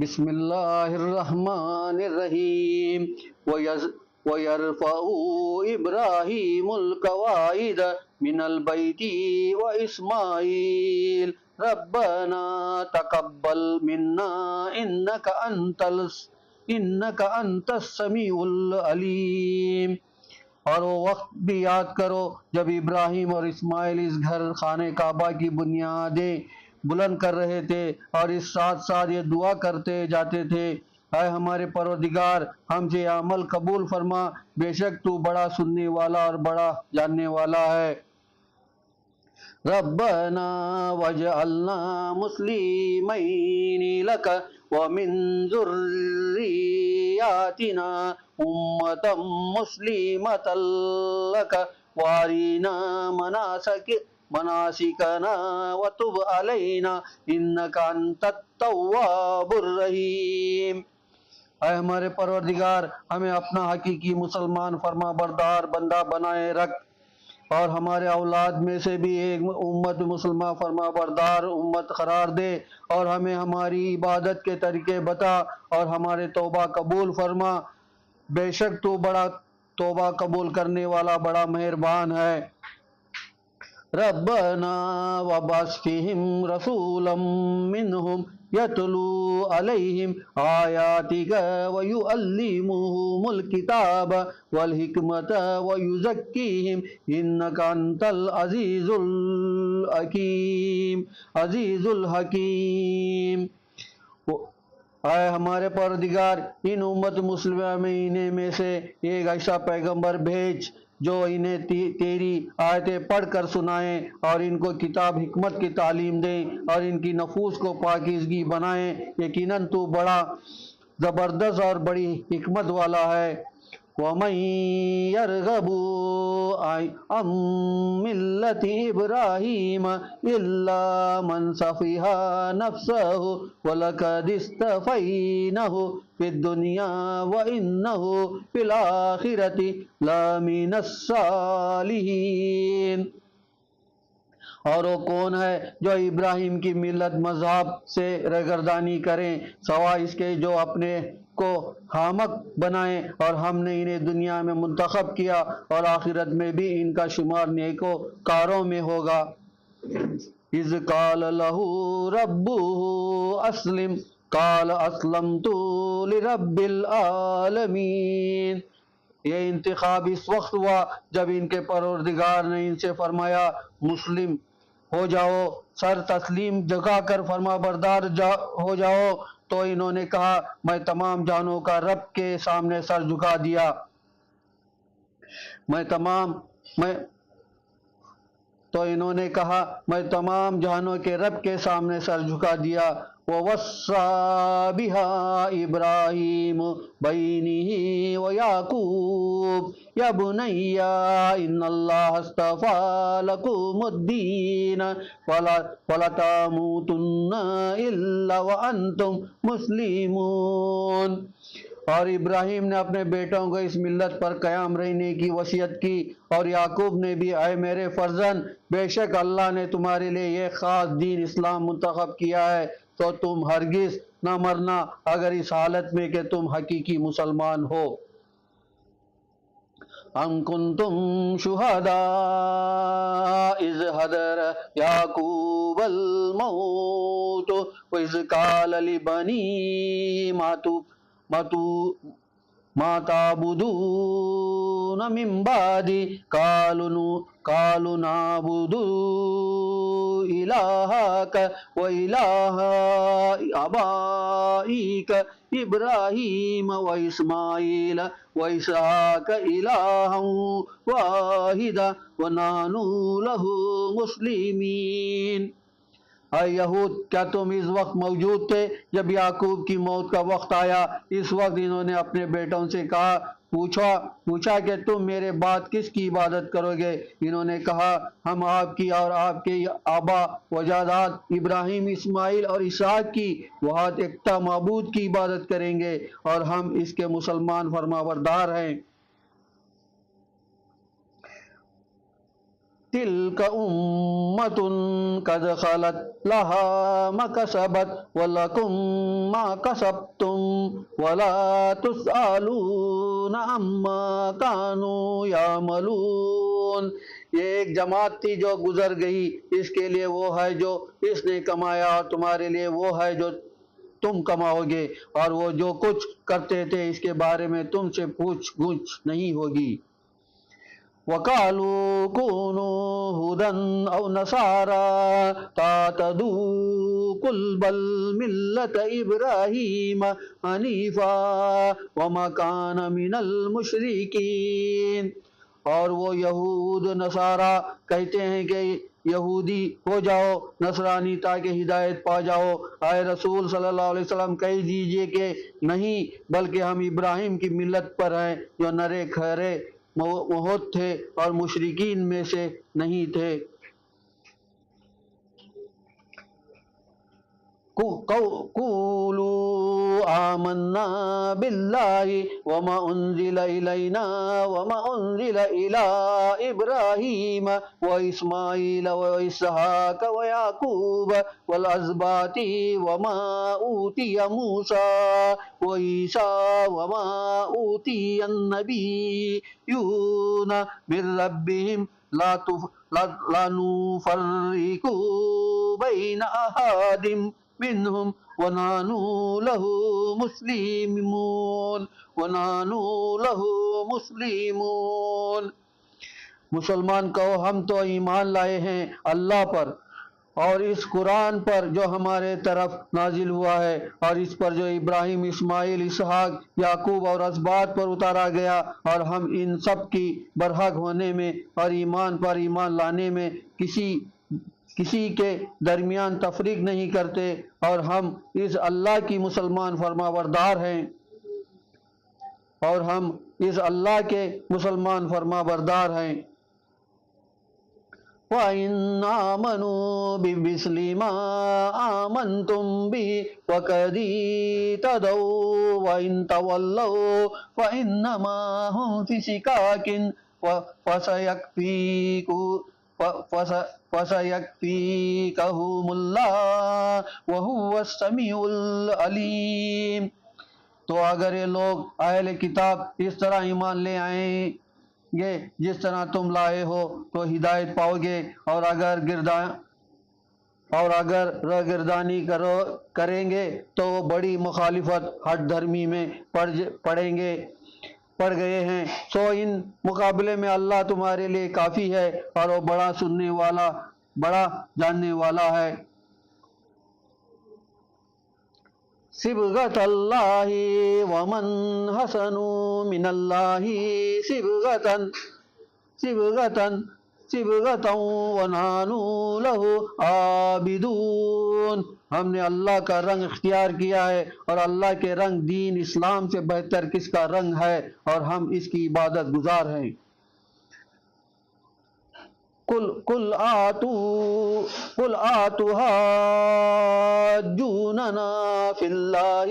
بسم اللہ الرحمن الرحیم وَيَرْفَعُ إِبْرَاهِيمُ الْقَوَاعِدَ مِنَ الْبَيْتِ وَإِسْمَاعِيلُ رَبَّنَا تَقَبَّلْ مِنَّا إِنَّكَ أَنْتَ السَّمِيعُ الْعَلِيمُ۔ اور وہ وقت بھی یاد کرو جب ابراہیم اور اسماعیل اس گھر خانہ کعبہ کی بنیادیں بلند کر رہے تھے اور اس ساتھ ساتھ یہ دعا کرتے جاتے تھے، اے ہمارے پروردگار ہم سے یہ عمل قبول فرما، بے شک تو بڑا سننے والا اور بڑا جاننے والا ہے۔ ربنا وجعلنا مسلمین لک ومن ذریاتنا امۃ مسلمۃ لک وارنا مناسکنا وتب علینا انک انت التواب الرحیم۔ اے ہمارے پروردگار ہمیں اپنا حقیقی مسلمان فرما بردار بندہ بنائے رکھ، اور ہمارے اولاد میں سے بھی ایک امت مسلمہ فرما بردار امت قرار دے، اور ہمیں ہماری عبادت کے طریقے بتا اور ہمارے توبہ قبول فرما، بے شک تو بڑا توبہ قبول کرنے والا بڑا مہربان ہے۔ ربنا وابعث فیہم رسولا منہم یتلو علیہم آیاتک ویعلمہم الکتاب والحکمت ویزکیہم انک انت العزیز الحکیم۔ اے ہمارے پروردگار ان امت مسلمہ میں سے ایک ایسا پیغمبر بھیج جو انہیں تیری آیتیں پڑھ کر سنائیں اور ان کو کتاب حکمت کی تعلیم دیں اور ان کی نفوس کو پاکیزگی بنائیں، یقیناً تو بڑا زبردست اور بڑی حکمت والا ہے۔ وَمَن يَرْغَبُ عَن مِّلَّةِ إِبْرَاهِيمَ إِلَّا مَن سَفِهَ نَفْسَهُ وَلَقَدِ اصْطَفَيْنَاهُ فِي الدُّنْيَا وَإِنَّهُ فِي الْآخِرَةِ لَمِنَ الصَّالِحِينَ۔ اور وہ کون ہے جو ابراہیم کی ملت مذہب سے رہگردانی کریں سوائے اس کے جو اپنے کو حامق بنائیں، اور ہم نے انہیں دنیا میں منتخب کیا اور آخرت میں بھی ان کا شمار نیکو کاروں میں ہوگا۔ اذ قال له ربه اسلم قال اسلمت لرب العالمین۔ یہ انتخاب اس وقت ہوا جب ان کے پروردگار نے ان سے فرمایا مسلم ہو جاؤ، سر تسلیم جھکا کر فرما بردار ہو جاؤ، تو انہوں نے کہا میں تمام جہانوں کا رب کے سامنے سر جھکا دیا، میں تمام جہانوں کے رب کے سامنے سر جھکا دیا۔ وَوَصَّى بِهَا إِبْرَاهِيمُ بَنِيهِ وَيَعْقُوبُ يَا بُنَيَّ إِنَّ اللَّهَ اصْطَفَىٰ لَكُمُ الدِّينَ فَلَا تَمُوتُنَّ إِلَّا وَأَنْتُمْ مُسْلِمُونَ۔ اور ابراہیم نے اپنے بیٹوں کو اس ملت پر قیام رہنے کی وصیت کی، اور یعقوب نے بھی اے میرے فرزند بے شک اللہ نے تمہارے لیے یہ خاص دین اسلام منتخب کیا ہے، تو تم ہرگز نہ مرنا اگر اس حالت میں کہ تم حقیقی مسلمان ہو۔ ام کنتم شہداء اذ حضر یعقوب الموت واذ قال لبنیہ ما تعبدون من بعدی قالوا نعبد الہک وإلہ آبائک ابراہیم واسماعیل واسحاق الہا واحدا ونحن لہ مسلمین۔ اے یہود کیا تم اس وقت موجود تھے جب یعقوب کی موت کا وقت آیا؟ اس وقت انہوں نے اپنے بیٹوں سے پوچھا کہ تم میرے بعد کس کی عبادت کرو گے؟ انہوں نے کہا ہم آپ کی اور آپ کے آبا و اجداد ابراہیم اسماعیل اور اسحاق کی واحد یکتا معبود کی عبادت کریں گے، اور ہم اس کے مسلمان فرما بردار ہیں۔ تلک امۃ قد خلت لہا ما کسبت ولکم ما کسبتم ولا تسألون عما کانوا یعملون۔ یہ ایک جماعت تھی جو گزر گئی، اس کے لیے وہ ہے جو اس نے کمایا، اور تمہارے لیے وہ ہے جو تم کماؤ گے، اور وہ جو کچھ کرتے تھے اس کے بارے میں تم سے پوچھ گچھ نہیں ہوگی۔ وَقَالُوا كُونُوا هُودًا أَوْ نَصَارَىٰ تَهْتَدُوا قُلْ بَلْ مِلَّةَ إِبْرَاهِيمَ حَنِيفًا وَمَا كَانَ مِنَ الْمُشْرِكِينَ۔ اور وہ یہود نصارہ کہتے ہیں کہ یہودی ہو جاؤ، نصرانی، تاکہ ہدایت پا جاؤ۔ اے رسول صلی اللہ علیہ وسلم کہہ دیجئے کہ نہیں، بلکہ ہم ابراہیم کی ملت پر ہیں، جو نرے کھرے مہت تھے اور مشرکین میں سے نہیں تھے۔ قولوا آمنا باللہ وما انزل الینا وما انزل الی ابراہیم واسماعیل واسحاق ویعقوب والاسباط وما اوتی موسیٰ وعیسیٰ وما اوتی النبیون من ربہم لا نفرق بین احد منہم ونحن لہ مسلمون۔ مسلمان کہو ہم تو ایمان لائے ہیں اللہ پر اور اس قرآن پر جو ہمارے طرف نازل ہوا ہے، اور اس پر جو ابراہیم، اسماعیل، اسحاق، یعقوب اور اسباط پر اتارا گیا، اور ہم ان سب کی برحق ہونے میں اور ایمان پر ایمان لانے میں کسی کے درمیان تفریق نہیں کرتے، اور ہم اس اللہ کی مسلمان فرما بردار ہیں، اور ہم اس اللہ کے مسلمان فرما بردار ہیں۔ وَإِنْ آمَنُوا بِمِثْلِ مَا آمَنْتُمْ بِهِ فَقَدِ اهْتَدَوْا وَإِنْ تَوَلَّوْا فَإِنَّمَا هُمْ فِي شِقَاقٍ فَسَيَكْفِيكَهُمُ اللَّهُ وَهُوَ السَّمِيعُ الْعَلِيمُ۔ تو اگر یہ لوگ اہل کتاب اس طرح ایمان لے آئیں گے جس طرح تم لائے ہو تو ہدایت پاؤ گے، اور اگر راگردانی کریں گے تو وہ بڑی مخالفت ہٹ دھرمی میں پڑ گئے ہیں۔ سو ان مقابلے میں اللہ تمہارے لیے کافی ہے، اور وہ بڑا سننے والا، بڑا جاننے والا ہے۔ صبغۃ اللہ ومن حسن من اللہ صبغۃ ونحن لہ عابدون۔ ہم نے اللہ کا رنگ اختیار کیا ہے، اور اللہ کے رنگ دین اسلام سے بہتر کس کا رنگ ہے، اور ہم اس کی عبادت گزار ہیں۔ قل آتوا حاجوننا فی اللہ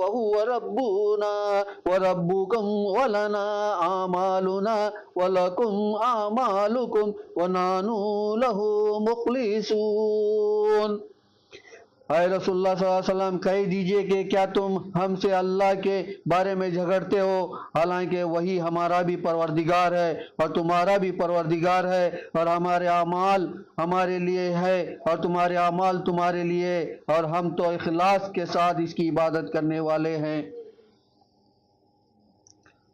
وہو ربنا وربکم ولنا اعمالنا ولکم اعمالکم ونحن لہ مخلصون۔ اے رسول اللہ صلی اللہ علیہ وسلم کہہ دیجئے کہ کیا تم ہم سے اللہ کے بارے میں جھگڑتے ہو، حالانکہ وہی ہمارا بھی پروردگار ہے اور تمہارا بھی پروردگار ہے، اور ہمارے اعمال ہمارے لیے ہے اور تمہارے اعمال تمہارے لیے، اور ہم تو اخلاص کے ساتھ اس کی عبادت کرنے والے ہیں۔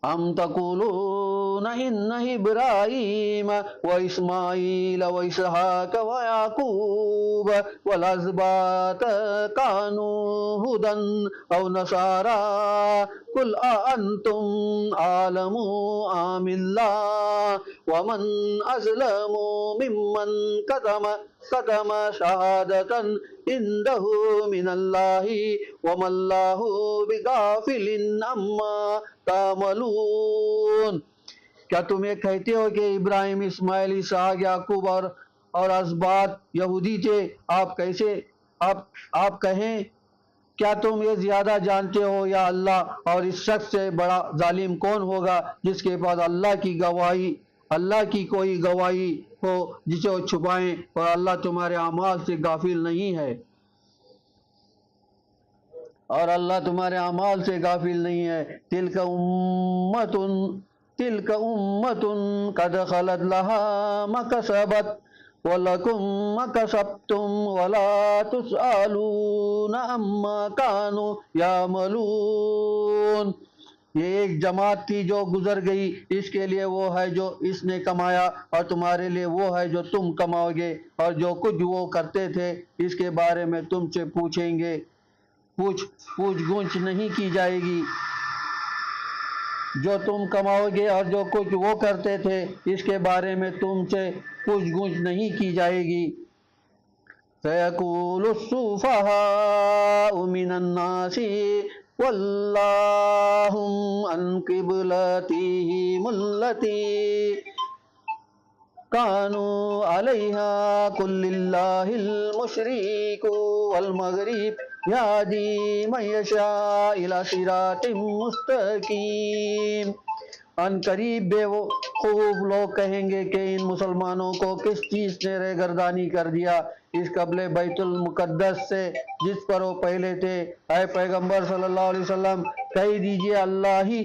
ام تقولون ان ابراہیم واسماعیل واسحاق ویعقوب والاسباط کانوا ھودا او نصارا قل اانتم اعلم ام اللہ ومن اظلم ممن کتم شہادۃ عنده من اللہ وما اللہ بغافل عما تعملون۔ کیا تم یہ کہتے ہو کہ ابراہیم، اسماعیل، اسحاق، یعقوب اور اسباط یہودی تھے؟ آپ کہیں کیا تم یہ زیادہ جانتے ہو یا اللہ؟ اور اس شخص سے بڑا ظالم کون ہوگا جس کے پاس اللہ کی گواہی اللہ کی کوئی گواہی ہو جسے وہ چھپائیں، اور اللہ تمہارے اعمال سے غافل نہیں ہے، اور اللہ تمہارے اعمال سے غافل نہیں ہے۔ تلک امت قد خلت لها ما کسبت ولکم ما کسبتم ولا تسألون عما كانوا يعملون۔ یہ ایک جماعت تھی جو گزر گئی، اس کے لیے وہ ہے جو اس نے کمایا، اور تمہارے لیے وہ ہے جو تم کماؤ گے، اور جو کچھ وہ کرتے تھے اس کے بارے میں تم سے پوچھیں گے، پوچھ گچھ نہیں کی جائے گی۔ جو تم کماؤ گے اور جو کچھ وہ کرتے تھے اس کے بارے میں تم سے پوچھ گچھ نہیں کی جائے گی۔ سَيَقُولُ السُّفَهَاءُ مِنَ النَّاسِ وَاللَّهُمْ عَنْ قِبْلَتِهِمُ الَّتِي كانوا علیہا قل للہ المشرق والمغرب یہدی من یشاء الی صراط مستقیم۔ ان قریب بے وقوف لوگ کہیں گے کہ ان مسلمانوں کو کس چیز نے رہگردانی کر دیا اس قبل بیت المقدس سے جس پر وہ پہلے تھے۔ اے پیغمبر صلی اللہ علیہ وسلم کہہ دیجئے اللہ ہی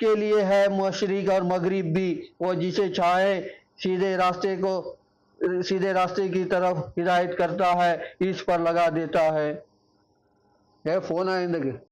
کے لیے ہے مشرق اور مغرب بھی، وہ جسے چاہے سیدھے راستے کی طرف ہدایت کرتا ہے، اس پر لگا دیتا ہے۔ فون آئندہ